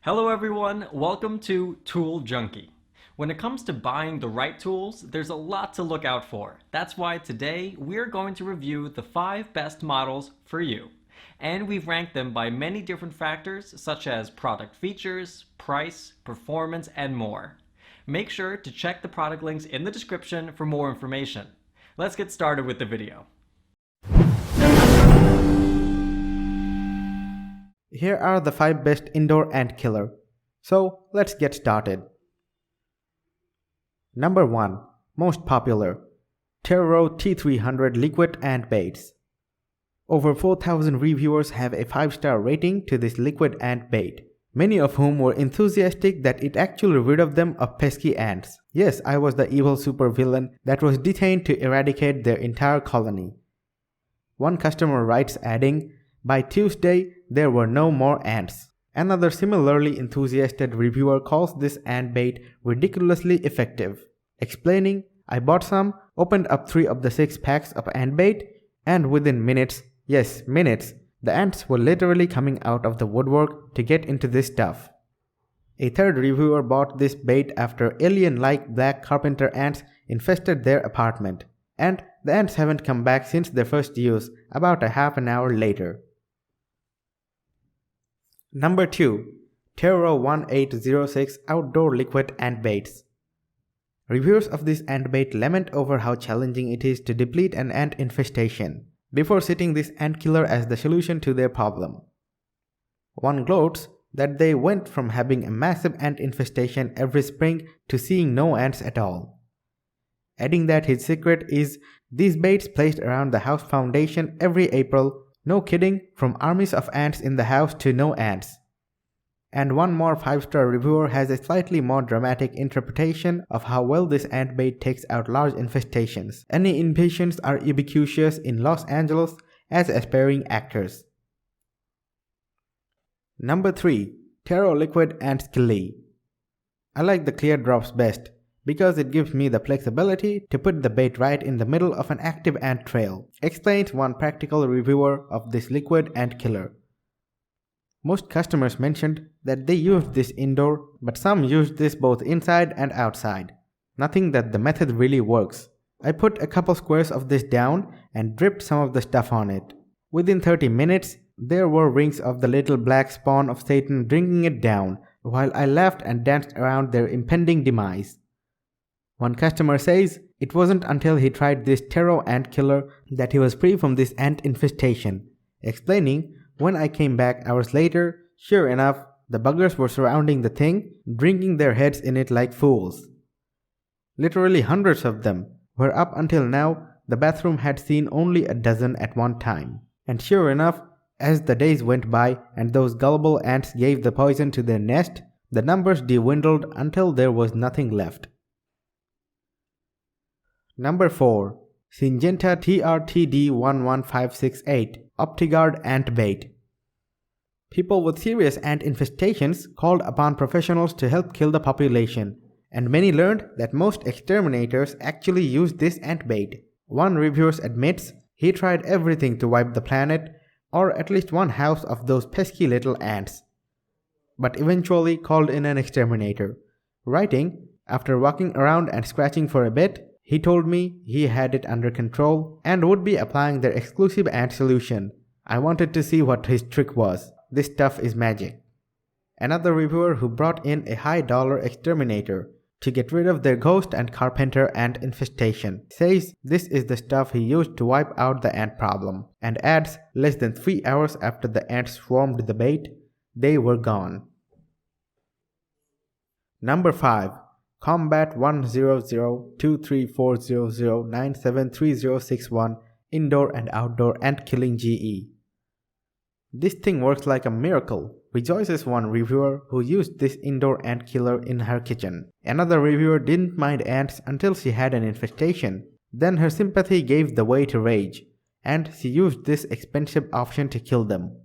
Hello everyone, welcome to Tool Junkie. When it comes to buying the right tools, there's a lot to look out for. That's why today we're going to review the 5 best models for you. And we've ranked them by many different factors such as product features, price, performance, and more. Make sure to check the product links in the description for more information. Let's get started with the video. Here are the 5 best indoor ant killer. So let's get started. Number 1. Most popular. Terro T300 liquid ant baits. Over 4,000 reviewers have a 5-star rating to this liquid ant bait, many of whom were enthusiastic that it actually rid of them of pesky ants. Yes, I was the evil supervillain that was detained to eradicate their entire colony. One customer writes adding, "By Tuesday, there were no more ants." Another similarly enthusiastic reviewer calls this ant bait ridiculously effective, explaining, "I bought some, opened up 3 of the 6 packs of ant bait, and within minutes, yes, minutes, the ants were literally coming out of the woodwork to get into this stuff." A third reviewer bought this bait after alien-like black carpenter ants infested their apartment, and the ants haven't come back since their first use, about a half an hour later. Number 2. Terro 1806 Outdoor Liquid Ant Baits. Reviewers of this ant bait lament over how challenging it is to deplete an ant infestation, before citing this ant killer as the solution to their problem. One gloats that they went from having a massive ant infestation every spring to seeing no ants at all, adding that his secret is these baits placed around the house foundation every April. No kidding, from armies of ants in the house to no ants. And one more 5-star reviewer has a slightly more dramatic interpretation of how well this ant bait takes out large infestations. Any impatients are ubiquitous in Los Angeles as aspiring actors. Number 3. Terro Liquid Ant Kille. I like the clear drops best, because it gives me the flexibility to put the bait right in the middle of an active ant trail, explains one practical reviewer of this liquid ant killer. Most customers mentioned that they used this indoor, but some used this both inside and outside. Nothing that the method really works. I put a couple squares of this down and dripped some of the stuff on it. Within 30 minutes, there were rings of the little black spawn of Satan drinking it down, while I laughed and danced around their impending demise. One customer says it wasn't until he tried this Terro ant killer that he was free from this ant infestation, explaining, "When I came back hours later, sure enough, the buggers were surrounding the thing, drinking their heads in it like fools. Literally hundreds of them, where up until now, the bathroom had seen only a dozen at one time." And sure enough, as the days went by and those gullible ants gave the poison to their nest, the numbers dwindled until there was nothing left. Number 4. Syngenta TRTD11568 Optigard Ant Bait. People with serious ant infestations called upon professionals to help kill the population, and many learned that most exterminators actually use this ant bait. One reviewer admits he tried everything to wipe the planet, or at least one house of those pesky little ants, but eventually called in an exterminator, writing, "After walking around and scratching for a bit, he told me he had it under control and would be applying their exclusive ant solution. I wanted to see what his trick was. This stuff is magic." Another reviewer who brought in a high-dollar exterminator to get rid of their ghost and carpenter ant infestation says this is the stuff he used to wipe out the ant problem, and adds less than 3 hours after the ants swarmed the bait, they were gone. Number 5. Combat 100234009733061 Indoor and Outdoor Ant Killing GE. "This thing works like a miracle," rejoices one reviewer who used this indoor ant killer in her kitchen. Another reviewer didn't mind ants until she had an infestation. Then her sympathy gave the way to rage, and she used this expensive option to kill them.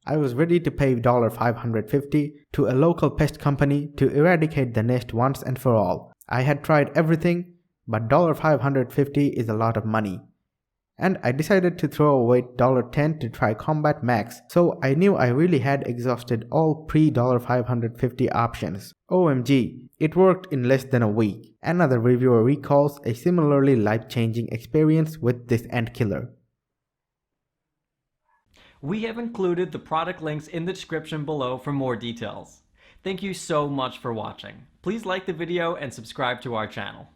"I was ready to pay $550 to a local pest company to eradicate the nest once and for all. I had tried everything, but $550 is a lot of money. And I decided to throw away $10 to try Combat Max, so I knew I really had exhausted all pre-$550 options. OMG, it worked in less than a week. Another reviewer recalls a similarly life-changing experience with this ant killer. We have included the product links in the description below for more details. Thank you so much for watching. Please like the video and subscribe to our channel.